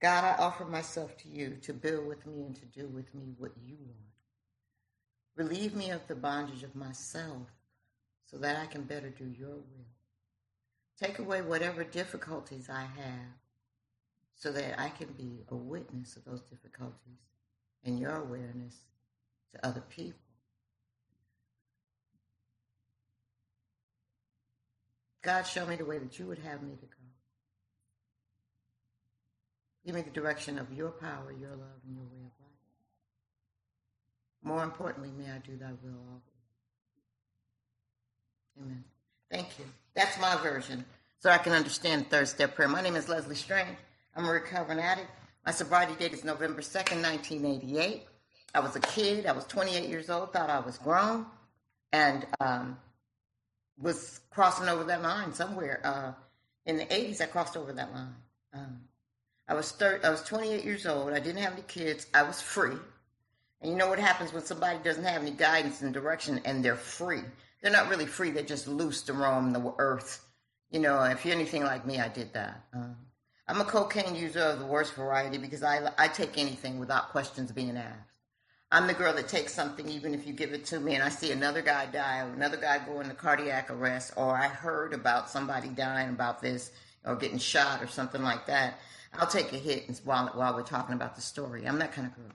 God, I offer myself to you to build with me and to do with me what you want. Relieve me of the bondage of myself so that I can better do your will. Take away whatever difficulties I have so that I can be a witness of those difficulties and your awareness to other people. God, show me the way that you would have me to go. Give me the direction of your power, your love, and your way of life. More importantly, may I do thy will always. Amen. Thank you. That's my version, so I can understand third step prayer. My name is Leslie Strange. I'm a recovering addict. My sobriety date is November 2nd, 1988. I was a kid. I was 28 years old, thought I was grown, and was crossing over that line somewhere. In the 80s, I crossed over that line. I was 28 years old. I didn't have any kids. I was free. And you know what happens when somebody doesn't have any guidance and direction and they're free? They're not really free. They're just loose to roam the earth. You know, if you're anything like me, I did that. I'm a cocaine user of the worst variety because I take anything without questions being asked. I'm the girl that takes something even if you give it to me and I see another guy die or another guy go into cardiac arrest, or I heard about somebody dying about this or getting shot or something like that. I'll take a hit while we're talking about the story. I'm that kind of girl.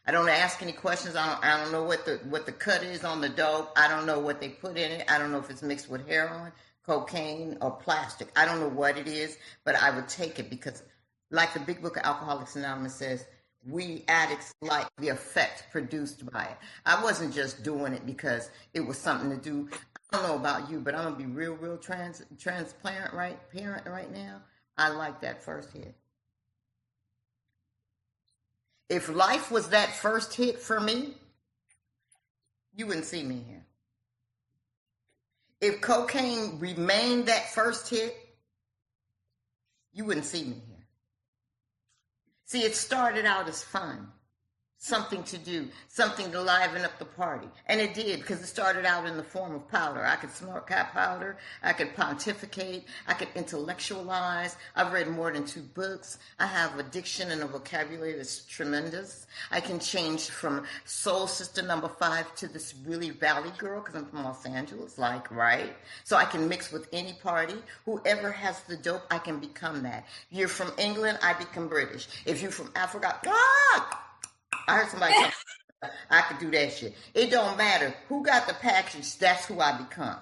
I don't ask any questions. I don't know what the cut is on the dope. I don't know what they put in it. I don't know if it's mixed with heroin, cocaine, or plastic. I don't know what it is, but I would take it because, like the Big Book of Alcoholics Anonymous says, we addicts like the effect produced by it. I wasn't just doing it because it was something to do. I don't know about you, but I'm gonna be real transparent right now. I like that first hit. If life was that first hit for me, you wouldn't see me here. If cocaine remained that first hit, you wouldn't see me here. See, it started out as fun. Something to do, something to liven up the party. And it did, because it started out in the form of powder. I could snort cat powder, I could pontificate, I could intellectualize. I've read more than 2 books. I have a diction and a vocabulary that's tremendous. I can change from soul sister number 5 to this really valley girl, because I'm from Los Angeles, right? So I can mix with any party. Whoever has the dope, I can become that. If you're from England, I become British. If you're from Africa, I heard somebody say, I could do that shit. It don't matter who got the package, that's who I become.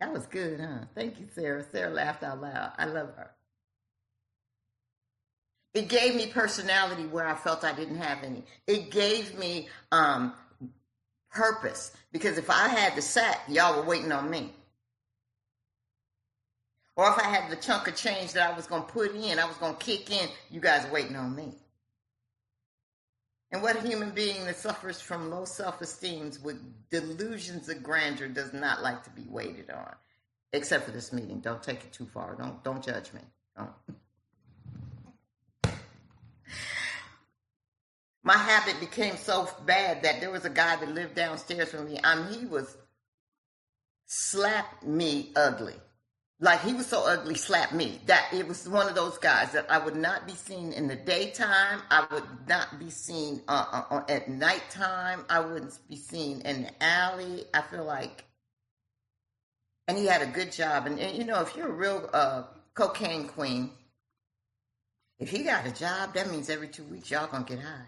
That was good, huh? Thank you, Sarah. Sarah laughed out loud. I love her. It gave me personality where I felt I didn't have any. It gave me purpose, because if I had the sack, y'all were waiting on me. Or if I had the chunk of change that I was going to put in, I was going to kick in, you guys are waiting on me. And what human being that suffers from low self-esteem with delusions of grandeur does not like to be waited on? Except for this meeting. Don't take it too far. Don't judge me. Don't. My habit became so bad that there was a guy that lived downstairs from me. He was slapped me ugly. Like, he was so ugly, slapped me. That it was one of those guys that I would not be seen in the daytime. I would not be seen at nighttime. I wouldn't be seen in the alley. I feel like, and he had a good job. And you know, if you're a real cocaine queen, if he got a job, that means every 2 weeks y'all gonna get high.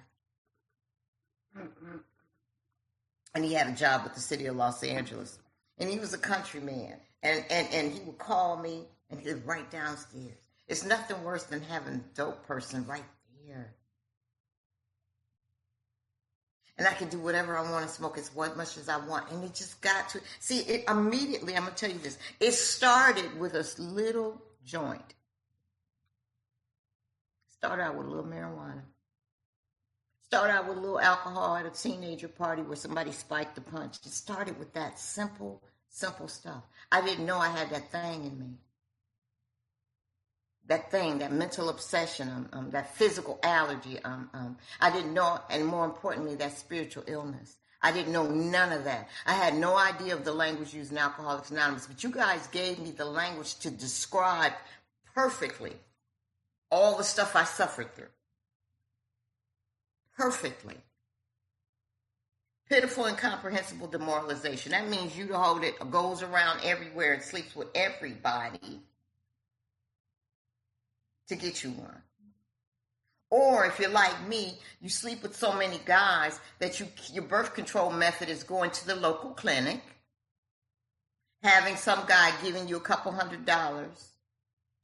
And he had a job with the city of Los Angeles. And he was a country man. And he would call me, and he lived right downstairs. It's nothing worse than having a dope person right there. And I could do whatever I want to smoke as much as I want. And it just got to, see, it immediately, I'm going to tell you this. It started with a little joint. Started out with a little marijuana. Started out with a little alcohol at a teenager party where somebody spiked the punch. It started with that simple stuff. I didn't know I had that thing in me. That thing, that mental obsession, that physical allergy. I didn't know, and more importantly, that spiritual illness. I didn't know none of that. I had no idea of the language used in Alcoholics Anonymous, but you guys gave me the language to describe perfectly all the stuff I suffered through. Perfectly. Pitiful, incomprehensible demoralization. That means you hold it, goes around everywhere and sleeps with everybody to get you one. Or if you're like me, you sleep with so many guys that your birth control method is going to the local clinic, having some guy giving you a couple $100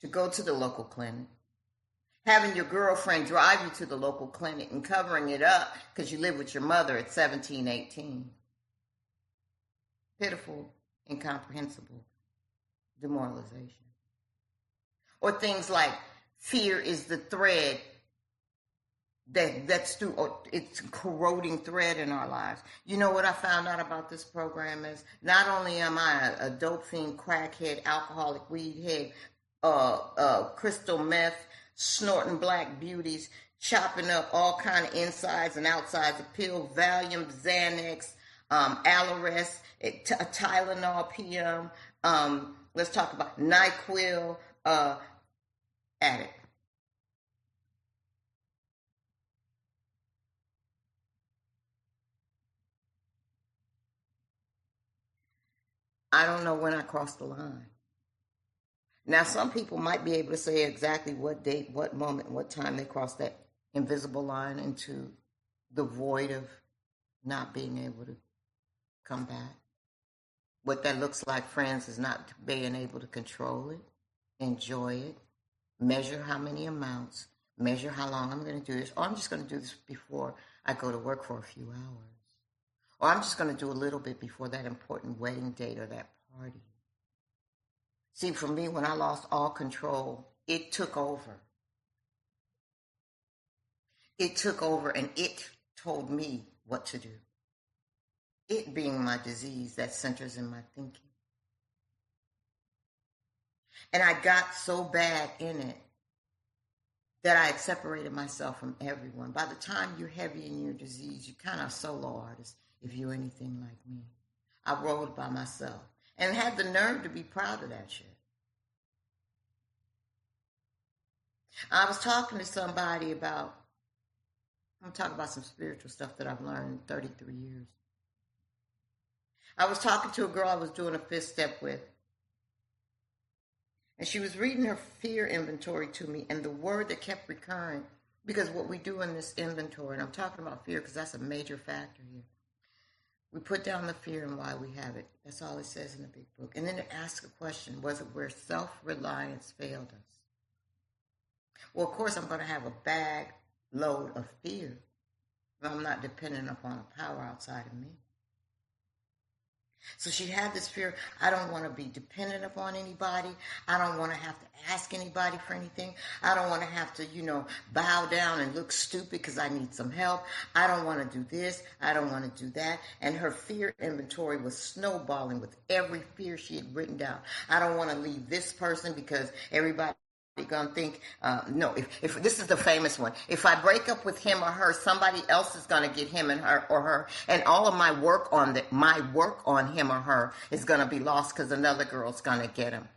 to go to the local clinic, having your girlfriend drive you to the local clinic and covering it up because you live with your mother at 17, 18. Pitiful, incomprehensible demoralization. Or things like fear is the thread that's through, it's corroding thread in our lives. You know what I found out about this program is not only am I a dope fiend, crackhead, alcoholic, weed head, crystal meth, snorting black beauties, chopping up all kind of insides and outsides of pill, Valium, Xanax, Allerest, Tylenol PM, let's talk about NyQuil, addict. I don't know when I crossed the line. Now, some people might be able to say exactly what date, what moment, what time they crossed that invisible line into the void of not being able to come back. What that looks like, friends, is not being able to control it, enjoy it, measure how many amounts, measure how long I'm going to do this, or I'm just going to do this before I go to work for a few hours. Or I'm just going to do a little bit before that important wedding date or that party. See, for me, when I lost all control, it took over. It took over and it told me what to do. It being my disease that centers in my thinking. And I got so bad in it that I had separated myself from everyone. By the time you're heavy in your disease, you're kind of a solo artist. If you're anything like me, I rolled by myself and had the nerve to be proud of that shit. I was talking to somebody about, I'm talking about some spiritual stuff that I've learned in 33 years. I was talking to a girl I was doing a fifth step with, and she was reading her fear inventory to me, and the word that kept recurring, because what we do in this inventory, and I'm talking about fear because that's a major factor here. We put down the fear and why we have it. That's all it says in the big book. And then it asks a question, was it where self-reliance failed us? Well, of course, I'm going to have a bag load of fear if I'm not dependent upon a power outside of me. So she had this fear, I don't want to be dependent upon anybody. I don't want to have to ask anybody for anything. I don't want to have to, bow down and look stupid because I need some help. I don't want to do this. I don't want to do that. And her fear inventory was snowballing with every fear she had written down. I don't want to leave this person because everybody gonna think, no, if this is the famous one, if I break up with him or her, somebody else is gonna get him and her or her, and all of my work on him or her is gonna be lost because another girl's gonna get him,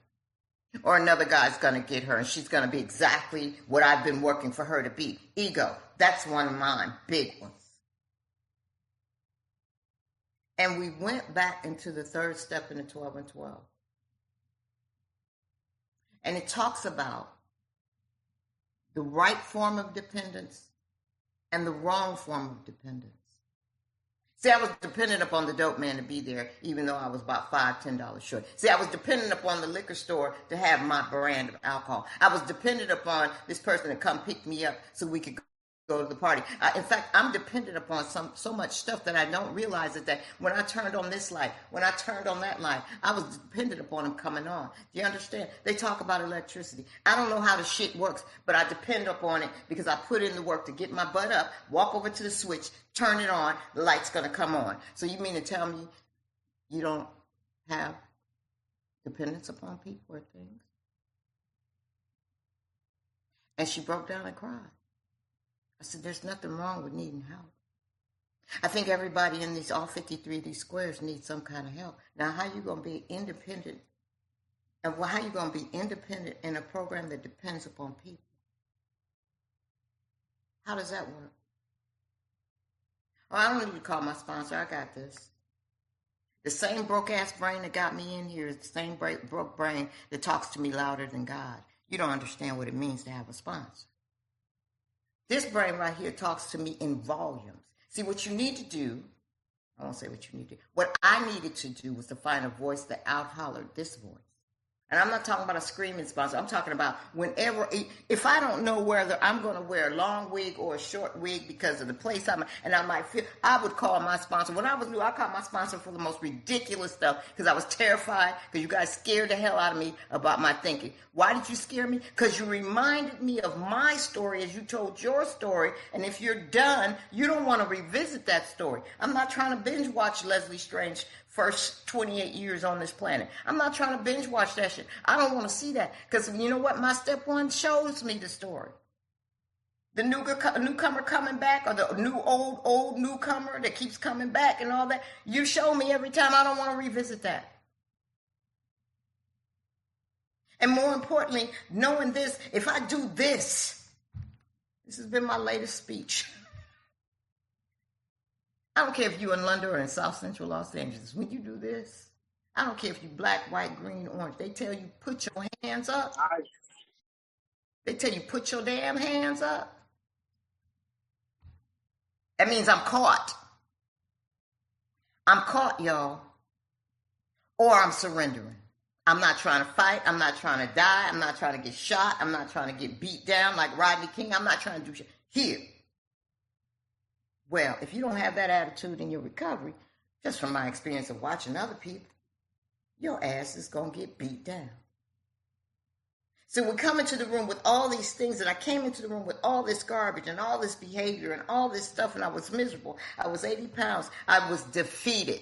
or another guy's gonna get her, and she's gonna be exactly what I've been working for her to be. Ego, that's one of mine, big ones. And we went back into the third step in the 12 and 12. And it talks about the right form of dependence and the wrong form of dependence. See, I was dependent upon the dope man to be there, even though I was about $5, $10 short. See, I was dependent upon the liquor store to have my brand of alcohol. I was dependent upon this person to come pick me up so we could go to the party. In fact, I'm dependent upon so much stuff that I don't realize that when I turned on this light, when I turned on that light, I was dependent upon them coming on. Do you understand? They talk about electricity. I don't know how the shit works, but I depend upon it because I put in the work to get my butt up, walk over to the switch, turn it on, the light's going to come on. So you mean to tell me you don't have dependence upon people or things? And she broke down and cried. I said, there's nothing wrong with needing help. I think everybody in all 53 of these squares needs some kind of help. Now, how you going to be independent? And how you going to be independent in a program that depends upon people? How does that work? Oh, I don't need to call my sponsor. I got this. The same broke-ass brain that got me in here is the same broke brain that talks to me louder than God. You don't understand what it means to have a sponsor. This brain right here talks to me in volumes. See, what you need to do, I won't say what you need to do. What I needed to do was to find a voice that out-hollered this voice. And I'm not talking about a screaming sponsor. I'm talking about whenever, if I don't know whether I'm going to wear a long wig or a short wig because of the place I'm, and I might feel, I would call my sponsor. When I was new, I called my sponsor for the most ridiculous stuff because I was terrified because you guys scared the hell out of me about my thinking. Why did you scare me? Because you reminded me of my story as you told your story. And if you're done, you don't want to revisit that story. I'm not trying to binge watch Leslie Strange first 28 years on this planet. I'm not trying to binge watch that shit. I don't want to see that. Because you know what? My step one shows me the story. The newcomer coming back, or the old newcomer that keeps coming back and all that. You show me every time. I don't want to revisit that. And more importantly, knowing this, if I do this has been my latest speech. I don't care if you're in London or in South Central Los Angeles. When you do this, I don't care if you black, white, green, orange. They tell you put your hands up. They tell you put your damn hands up. That means I'm caught. I'm caught, y'all. Or I'm surrendering. I'm not trying to fight. I'm not trying to die. I'm not trying to get shot. I'm not trying to get beat down like Rodney King. I'm not trying to do shit. Here. Well, if you don't have that attitude in your recovery, just from my experience of watching other people, your ass is going to get beat down. So we come into the room with all these things, and I came into the room with all this garbage and all this behavior and all this stuff, and I was miserable. I was 80 pounds. I was defeated.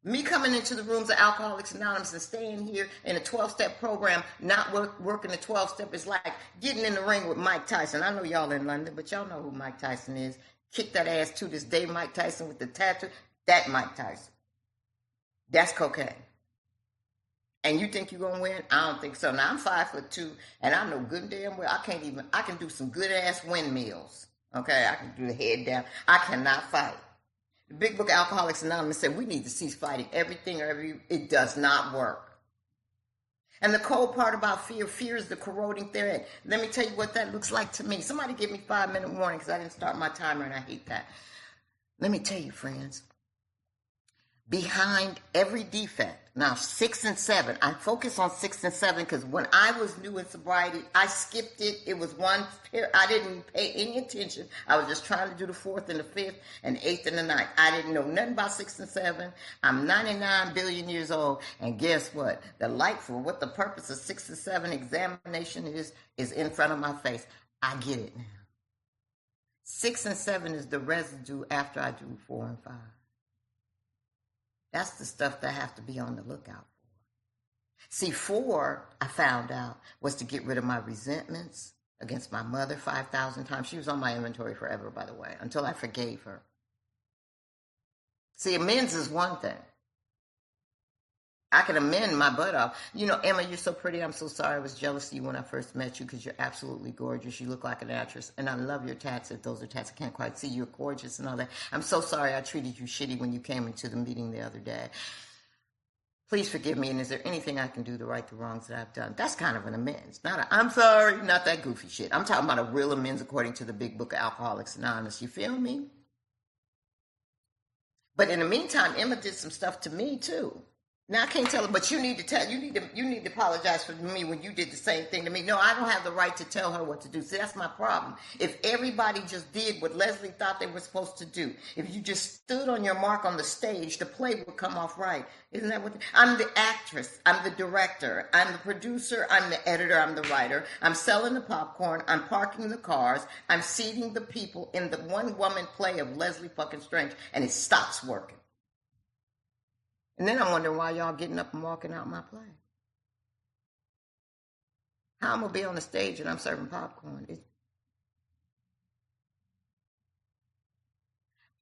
Me coming into the rooms of Alcoholics Anonymous and staying here in a 12-step program, not working the 12-step is like getting in the ring with Mike Tyson. I know y'all in London, but y'all know who Mike Tyson is. Kick that ass to this day, Mike Tyson with the tattoo. That Mike Tyson. That's cocaine. And you think you're going to win? I don't think so. Now, I'm 5'2", and I know good and damn well I can do some good-ass windmills. Okay? I can do the head down. I cannot fight. The Big Book of Alcoholics Anonymous said we need to cease fighting everything it does not work. And the cold part about fear is the corroding thread. Let me tell you what that looks like to me. Somebody give me 5-minute warning because I didn't start my timer and I hate that. Let me tell you, friends, behind every defect, now 6 and 7, I focus on 6 and 7 because when I was new in sobriety, I skipped it. It was one pair. I didn't pay any attention. I was just trying to do the 4th and the 5th and 8th and the 9th. I didn't know nothing about 6 and 7. I'm 99 billion years old. And guess what? The light for what the purpose of 6 and 7 examination is in front of my face. I get it now. 6 and 7 is the residue after I do 4 and 5. That's the stuff that I have to be on the lookout for. See, 4, I found out, was to get rid of my resentments against my mother 5,000 times. She was on my inventory forever, by the way, until I forgave her. See, amends is one thing. I can amend my butt off. You know, Emma, you're so pretty. I'm so sorry I was jealous of you when I first met you because you're absolutely gorgeous. You look like an actress. And I love your tats. If those are tats, I can't quite see. You're gorgeous and all that. I'm so sorry I treated you shitty when you came into the meeting the other day. Please forgive me. And is there anything I can do to right the wrongs that I've done? That's kind of an amends. I'm sorry, not that goofy shit. I'm talking about a real amends according to the Big Book of Alcoholics Anonymous. You feel me? But in the meantime, Emma did some stuff to me too. Now I can't tell her, but you need to apologize for me when you did the same thing to me. No, I don't have the right to tell her what to do. See, that's my problem. If everybody just did what Leslie thought they were supposed to do, if you just stood on your mark on the stage, the play would come off right. Isn't that what? I'm the actress. I'm the director. I'm the producer. I'm the editor. I'm the writer. I'm selling the popcorn. I'm parking the cars. I'm seating the people in the one-woman play of Leslie fucking Strange, and it stops working. And then I'm wondering why y'all getting up and walking out my play. How I'm going to be on the stage and I'm serving popcorn.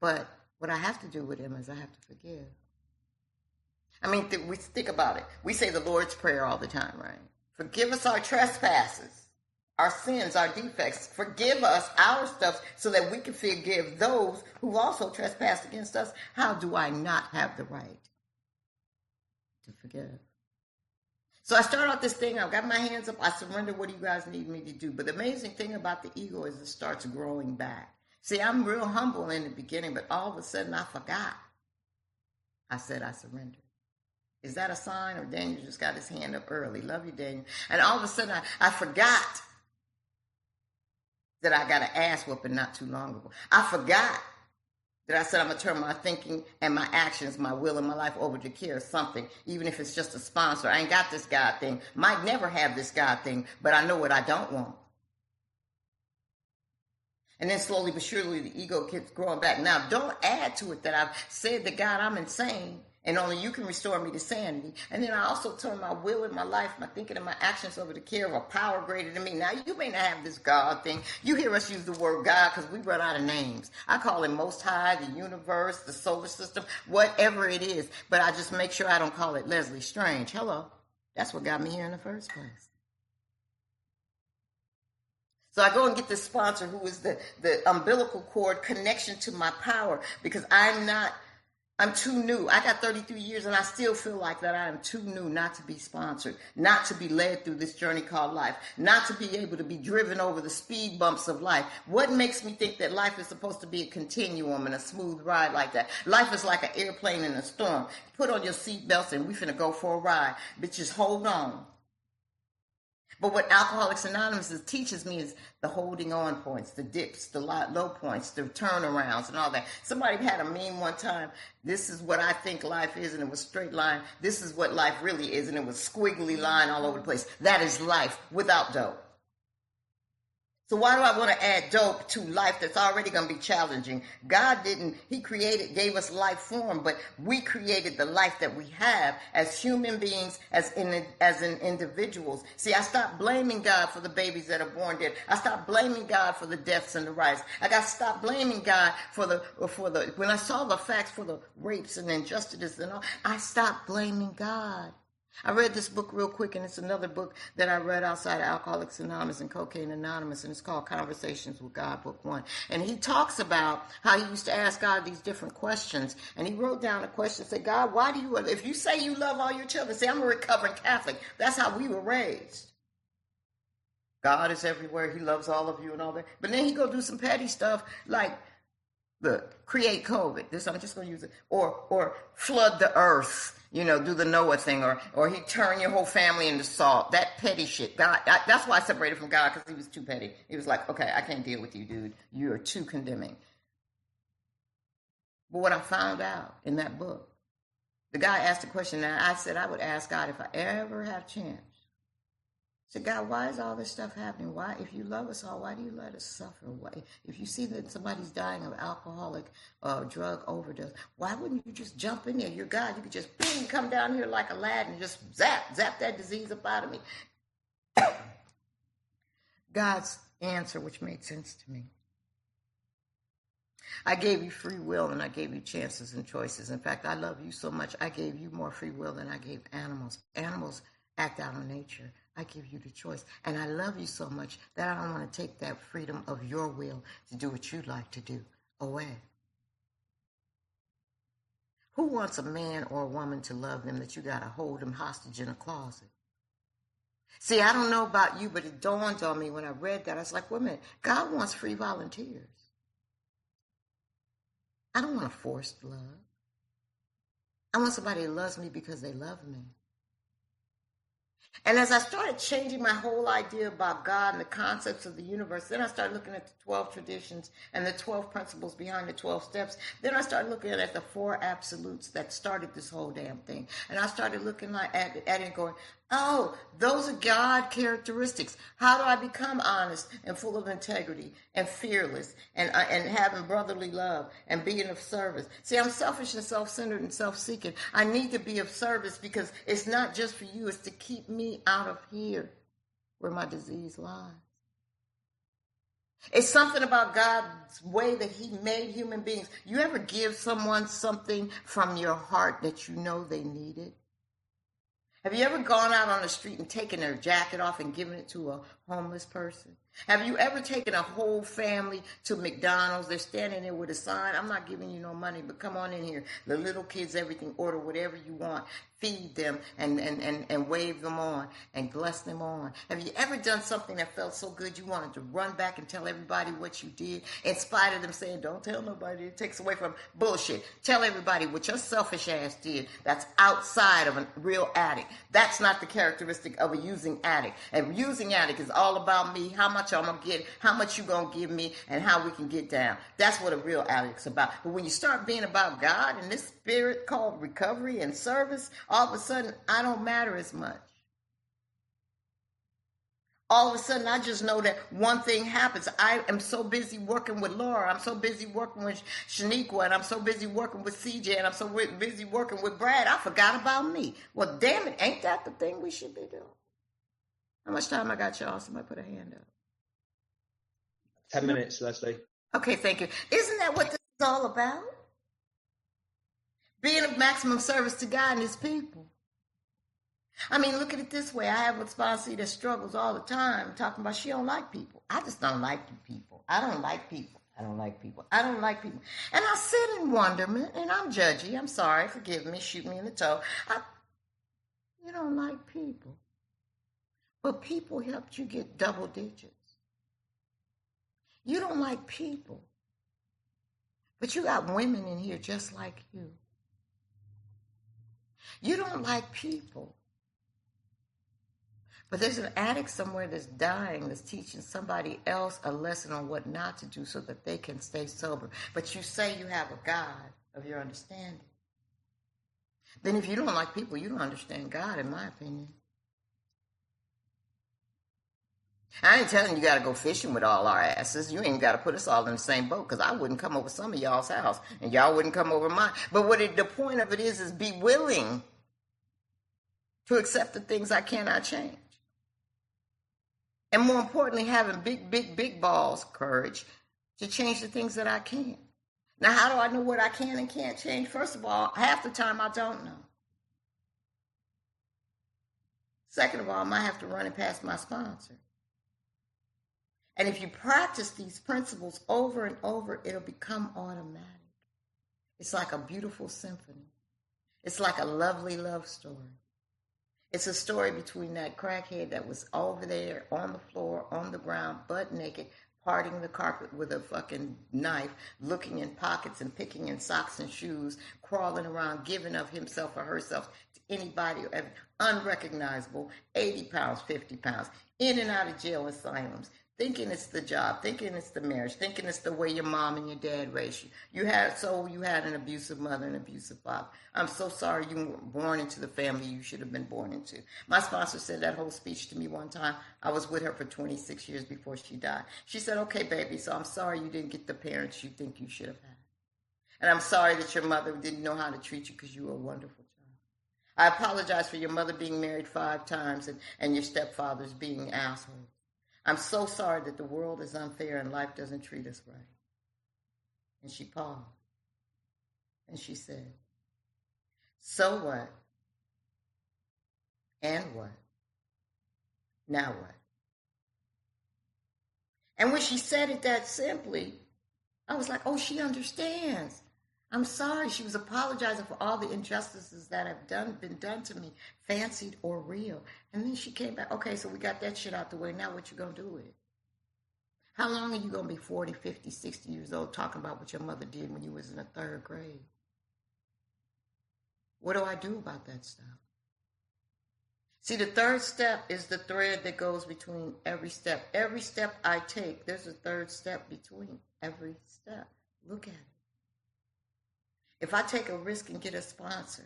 But what I have to do with him is I have to forgive. I mean, we think about it. We say the Lord's Prayer all the time, right? Forgive us our trespasses, our sins, our defects. Forgive us our stuff so that we can forgive those who also trespassed against us. How do I not have the right to forgive? So I start out this thing, I've got my hands up, I surrender, what do you guys need me to do? But the amazing thing about the ego is it starts growing back. See, I'm real humble in the beginning, but all of a sudden I forgot. I said I surrendered. Is that a sign? Or Daniel just got his hand up early? Love you, Daniel. And all of a sudden I forgot that I got an ass whooping not too long ago. I forgot that I said I'm going to turn my thinking and my actions, my will and my life over to care of something, even if it's just a sponsor. I ain't got this God thing. Might never have this God thing, but I know what I don't want. And then slowly but surely the ego keeps growing back. Now, don't add to it that I've said to God I'm insane and only you can restore me to sanity. And then I also turn my will and my life, my thinking and my actions over to care of a power greater than me. Now, you may not have this God thing. You hear us use the word God because we run out of names. I call him Most High, the universe, the solar system, whatever it is. But I just make sure I don't call it Leslie Strange. Hello. That's what got me here in the first place. So I go and get this sponsor who is the umbilical cord connection to my power because I'm too new. I got 33 years and I still feel like that I am too new not to be sponsored, not to be led through this journey called life, not to be able to be driven over the speed bumps of life. What makes me think that life is supposed to be a continuum and a smooth ride like that? Life is like an airplane in a storm. Put on your seatbelts and we finna go for a ride. Bitches, hold on. But what Alcoholics Anonymous teaches me is the holding on points, the dips, the low points, the turnarounds and all that. Somebody had a meme one time, this is what I think life is, and it was straight line. This is what life really is, and it was squiggly line all over the place. That is life without dope. So why do I want to add dope to life that's already going to be challenging? God didn't, he gave us life form, but we created the life that we have as human beings, as in individuals. See, I stopped blaming God for the babies that are born dead. I stopped blaming God for the deaths and the riots. I got to stop blaming God for the, when I saw the facts for the rapes and injustices and all, I stopped blaming God. I read this book real quick, and it's another book that I read outside of Alcoholics Anonymous and Cocaine Anonymous, and it's called Conversations with God, Book 1. And he talks about how he used to ask God these different questions, and he wrote down a question, said, God, why do you, if you say you love all your children, say, I'm a recovering Catholic. That's how we were raised. God is everywhere. He loves all of you and all that. But then he go do some petty stuff like, look, create COVID. This, I'm just going to use it. Or flood the earth. You know, do the Noah thing, or he turn your whole family into salt. That petty shit. God, that's why I separated from God, because he was too petty. He was like, okay, I can't deal with you, dude. You are too condemning. But what I found out in that book, the guy asked a question, and I said I would ask God if I ever have a chance. I said, God, why is all this stuff happening? Why, if you love us all, why do you let us suffer? Why, if you see that somebody's dying of alcoholic drug overdose, why wouldn't you just jump in there? You're God. You could just boom, come down here like Aladdin and just zap that disease up out of me. God's answer, which made sense to me. I gave you free will and I gave you chances and choices. In fact, I love you so much, I gave you more free will than I gave animals. Animals act out on nature. I give you the choice. And I love you so much that I don't want to take that freedom of your will to do what you'd like to do away. Who wants a man or a woman to love them that you got to hold them hostage in a closet? See, I don't know about you, but it dawned on me when I read that. I was like, wait a minute, God wants free volunteers. I don't want forced love. I want somebody who loves me because they love me. And as I started changing my whole idea about God and the concepts of the universe, then I started looking at the 12 traditions and the 12 principles behind the 12 steps. Then I started looking at the 4 absolutes that started this whole damn thing. And I started looking at it and going, oh, those are God characteristics. How do I become honest and full of integrity and fearless and having brotherly love and being of service? See, I'm selfish and self-centered and self-seeking. I need to be of service because it's not just for you. It's to keep me out of here where my disease lies. It's something about God's way that he made human beings. You ever give someone something from your heart that you know they needed? Have you ever gone out on the street and taken their jacket off and given it to a homeless person? Have you ever taken a whole family to McDonald's? They're standing there with a sign. I'm not giving you no money, but come on in here. The little kids, everything, order whatever you want. Feed them and wave them on and bless them on. Have you ever done something that felt so good you wanted to run back and tell everybody what you did in spite of them saying, don't tell nobody, it takes away from bullshit. Tell everybody what your selfish ass did that's outside of a real addict. That's not the characteristic of a using addict. A using addict is all about me, how much I'm going to get, how much you going to give me, and how we can get down. That's what a real addict's about. But when you start being about God and this spirit called recovery and service, all of a sudden, I don't matter as much. All of a sudden, I just know that one thing happens. I am so busy working with Laura. I'm so busy working with Shaniqua, and I'm so busy working with CJ, and I'm so busy working with Brad. I forgot about me. Well, damn it, ain't that the thing we should be doing? How much time I got, y'all? Somebody put a hand up. 10 minutes, Leslie. Okay, thank you. Isn't that what this is all about? Being of maximum service to God and his people. I mean, look at it this way. I have a sponsor that struggles all the time talking about she don't like people. I just don't like people. I don't like people. I don't like people. I don't like people. And I sit in wonderment, and I'm judgy. I'm sorry. Forgive me. Shoot me in the toe. You don't like people. But people helped you get double digits. You don't like people. But you got women in here just like you. You don't like people. But there's an addict somewhere that's dying, that's teaching somebody else a lesson on what not to do so that they can stay sober. But you say you have a God of your understanding. Then if you don't like people, you don't understand God, in my opinion. I ain't telling you got to go fishing with all our asses. You ain't got to put us all in the same boat, because I wouldn't come over some of y'all's house, and y'all wouldn't come over mine. But the point of it is be willing to accept the things I cannot change. And more importantly, having big balls, courage, to change the things that I can. Now, how do I know what I can and can't change? First of all, half the time I don't know. Second of all, I might have to run it past my sponsor. And if you practice these principles over and over, it'll become automatic. It's like a beautiful symphony. It's like a lovely love story. It's a story between that crackhead that was over there on the floor, on the ground, butt naked, parting the carpet with a fucking knife, looking in pockets and picking in socks and shoes, crawling around, giving of himself or herself to anybody unrecognizable, 80 pounds, 50 pounds, in and out of jail asylums, thinking it's the job, thinking it's the marriage, thinking it's the way your mom and your dad raised you. You had an abusive mother and abusive father. I'm so sorry you weren't born into the family you should have been born into. My sponsor said that whole speech to me one time. I was with her for 26 years before she died. She said, okay, baby, so I'm sorry you didn't get the parents you think you should have had. And I'm sorry that your mother didn't know how to treat you because you were a wonderful child. I apologize for your mother being married 5 times and your stepfathers being assholes. I'm so sorry that the world is unfair and life doesn't treat us right. And she paused. And she said, so what? And what? Now what? And when she said it that simply, I was like, oh, she understands. I'm sorry. She was apologizing for all the injustices that have been done to me, fancied or real. And then she came back, okay, so we got that shit out the way. Now what you going to do with it? How long are you going to be 40, 50, 60 years old talking about what your mother did when you was in the 3rd grade? What do I do about that stuff? See, the 3rd step is the thread that goes between every step. Every step I take, there's a 3rd step between every step. Look at it. If I take a risk and get a sponsor,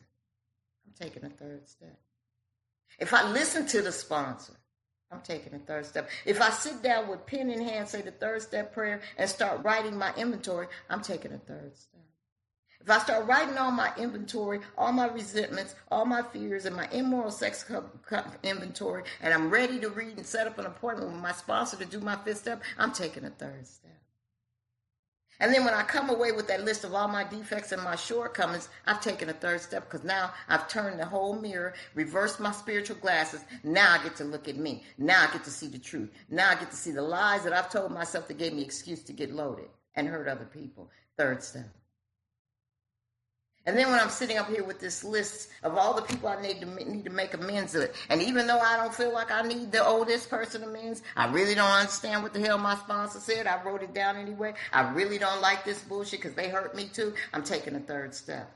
I'm taking a 3rd step. If I listen to the sponsor, I'm taking a 3rd step. If I sit down with pen in hand, say the 3rd step prayer, and start writing my inventory, I'm taking a 3rd step. If I start writing all my inventory, all my resentments, all my fears, and my immoral sex inventory, and I'm ready to read and set up an appointment with my sponsor to do my 5th step, I'm taking a 3rd step. And then when I come away with that list of all my defects and my shortcomings, I've taken a third step because now I've turned the whole mirror, reversed my spiritual glasses. Now I get to look at me. Now I get to see the truth. Now I get to see the lies that I've told myself that gave me excuse to get loaded and hurt other people. Third step. And then when I'm sitting up here with this list of all the people I need to make amends with, and even though I don't feel like I need to owe this person amends, I really don't understand what the hell my sponsor said. I wrote it down anyway. I really don't like this bullshit because they hurt me too. I'm taking a third step.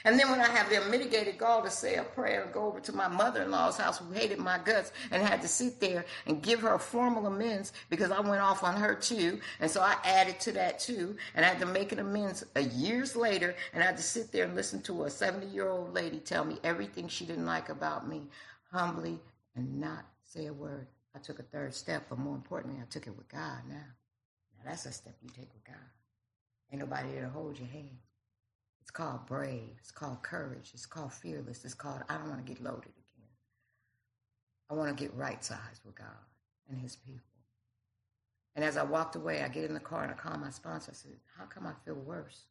And then when I have the unmitigated gall to say a prayer and go over to my mother-in-law's house who hated my guts and had to sit there and give her a formal amends because I went off on her too. And so I added to that too. And I had to make an amends years later. And I had to sit there and listen to a 70-year-old lady tell me everything she didn't like about me humbly and not say a word. I took a third step, but more importantly, I took it with God now. Now that's a step you take with God. Ain't nobody there to hold your hand. It's called brave. It's called courage. It's called fearless. It's called I don't want to get loaded again. I want to get right-sized with God and his people. And as I walked away, I get in the car and I call my sponsor. I said, how come I feel worse?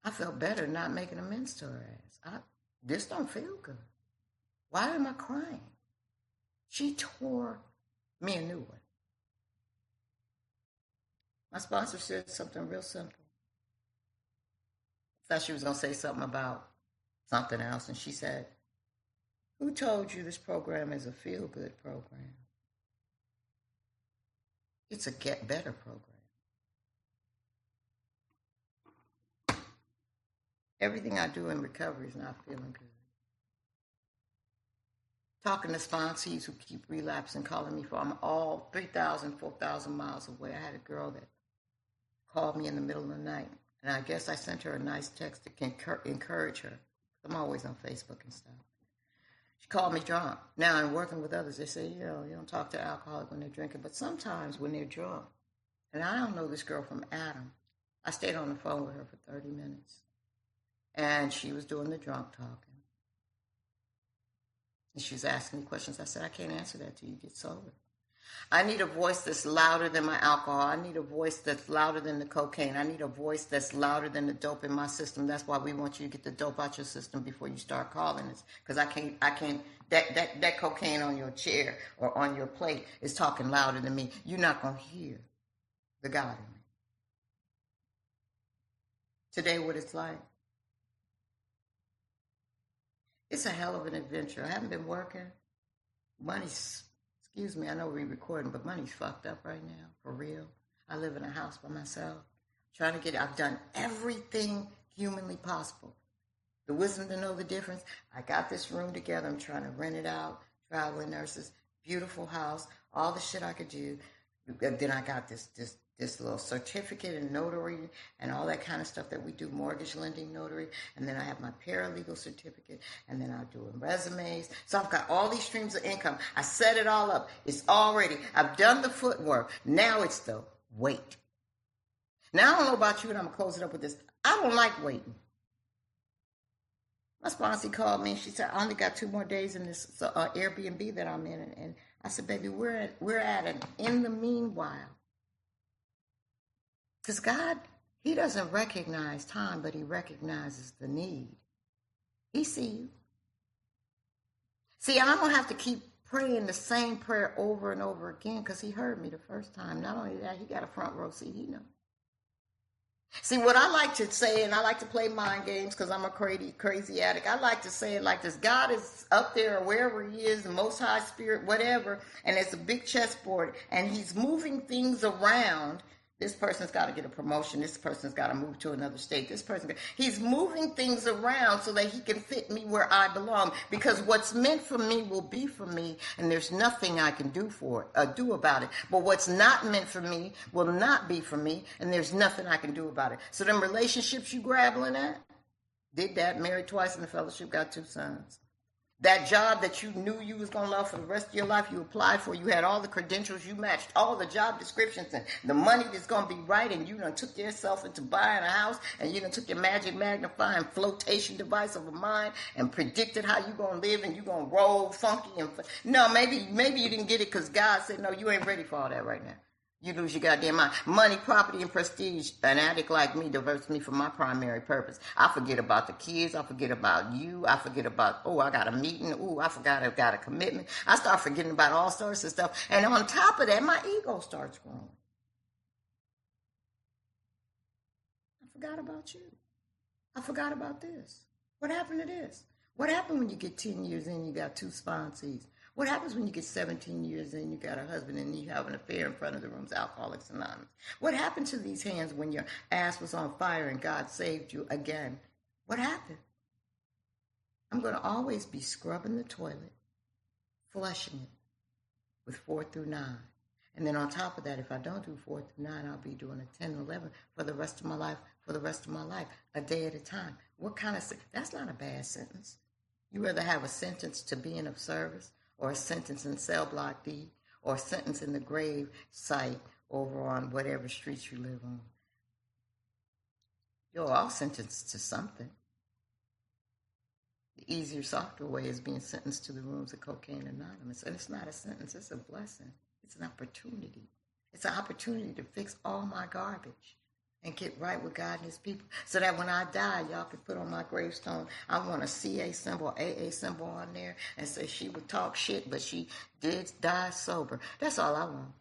I felt better not making amends to her ass. This don't feel good. Why am I crying? She tore me a new one. My sponsor said something real simple. Thought she was going to say something about something else. And she said, who told you this program is a feel-good program? It's a get-better program. Everything I do in recovery is not feeling good. Talking to sponsees who keep relapsing, calling me from all 3,000, 4,000 miles away. I had a girl that called me in the middle of the night. And I guess I sent her a nice text to encourage her. I'm always on Facebook and stuff. She called me drunk. Now, I'm working with others. They say, you don't talk to alcoholics when they're drinking. But sometimes when they're drunk, and I don't know this girl from Adam, I stayed on the phone with her for 30 minutes. And she was doing the drunk talking. And she was asking me questions. I said, I can't answer that till you get sober. I need a voice that's louder than my alcohol. I need a voice that's louder than the cocaine. I need a voice that's louder than the dope in my system. That's why we want you to get the dope out your system before you start calling us. Because I can't, that cocaine on your chair or on your plate is talking louder than me. You're not going to hear the God in me. Today, what it's like. It's a hell of an adventure. I haven't been working. Money's... Excuse me, I know we're recording, but money's fucked up right now, for real. I live in a house by myself. I've done everything humanly possible. The wisdom to know the difference. I got this room together. I'm trying to rent it out. Traveling nurses, beautiful house, all the shit I could do. Then I got this little certificate and notary and all that kind of stuff that we do, mortgage lending notary. And then I have my paralegal certificate. And then I'm doing resumes. So I've got all these streams of income. I set it all up. It's I've done the footwork. Now it's the wait. Now I don't know about you, and I'm going to close it up with this. I don't like waiting. My sponsor called me and she said, I only got 2 more days in this Airbnb that I'm in. And I said, baby, we're at an in the meanwhile. Because God, he doesn't recognize time, but he recognizes the need. He sees you. See, I don't have to keep praying the same prayer over and over again because he heard me the first time. Not only that, he got a front row seat. He knows. See, what I like to say, and I like to play mind games because I'm a crazy addict. I like to say it like this. God is up there or wherever he is, the Most High Spirit, whatever, and it's a big chessboard, and he's moving things around. This person's got to get a promotion. This person's got to move to another state. He's moving things around so that he can fit me where I belong. Because what's meant for me will be for me, and there's nothing I can do about it. But what's not meant for me will not be for me, and there's nothing I can do about it. So them relationships you grappling at, did that, married twice in the fellowship, got 2 sons. That job that you knew you was going to love for the rest of your life, you applied for, you had all the credentials, you matched all the job descriptions and the money that's going to be right, and you done took yourself into buying a house, and you done took your magic magnifying flotation device of a mind and predicted how you going to live, and you going to roll funky. No, maybe you didn't get it because God said, no, you ain't ready for all that right now. You lose your goddamn mind. Money, property, and prestige. An addict like me diverts me from my primary purpose. I forget about the kids. I forget about you. I forget about, oh, I got a meeting. Oh, I forgot I've got a commitment. I start forgetting about all sorts of stuff. And on top of that, my ego starts growing. I forgot about you. I forgot about this. What happened to this? What happened when you get 10 years in, you got 2 sponsees? What happens when you get 17 years in, you got a husband and you have an affair in front of the room's Alcoholics Anonymous? What happened to these hands when your ass was on fire and God saved you again? What happened? I'm going to always be scrubbing the toilet, flushing it with 4 through 9. And then on top of that, if I don't do 4 through 9, I'll be doing a 10 and 11 for the rest of my life, a day at a time. What kind of, that's not a bad sentence. You rather have a sentence to being of service, or a sentence in cell block D, or a sentence in the grave site over on whatever street you live on. You're all sentenced to something. The easier, softer way is being sentenced to the rooms of Cocaine Anonymous. And it's not a sentence, it's a blessing. It's an opportunity. It's an opportunity to fix all my garbage and get right with God and his people, so that when I die, y'all can put on my gravestone, I want a CA symbol, AA symbol on there, and say she would talk shit, but she did die sober. That's all I want.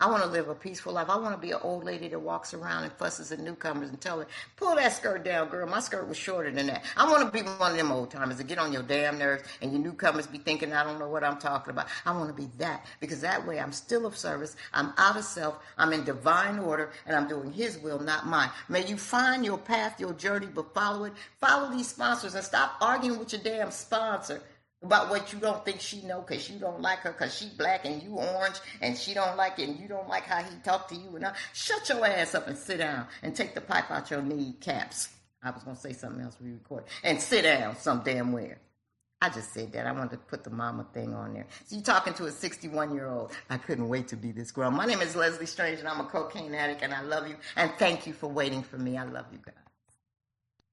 I want to live a peaceful life. I want to be an old lady that walks around and fusses at newcomers and tell her, pull that skirt down, girl. My skirt was shorter than that. I want to be one of them old timers that get on your damn nerves and your newcomers be thinking, I don't know what I'm talking about. I want to be that, because that way I'm still of service. I'm out of self. I'm in divine order, and I'm doing his will, not mine. May you find your path, your journey, but follow it. Follow these sponsors and stop arguing with your damn sponsor about what you don't think she know, because you don't like her because she black and you orange, and she don't like it and you don't like how he talked to you. And shut your ass up and sit down and take the pipe out your knee caps. I was going to say something else we recorded. And sit down some damn where. I just said that. I wanted to put the mama thing on there. So you're talking to a 61-year-old. I couldn't wait to be this grown. My name is Leslie Strange, and I'm a cocaine addict, and I love you. And thank you for waiting for me. I love you guys.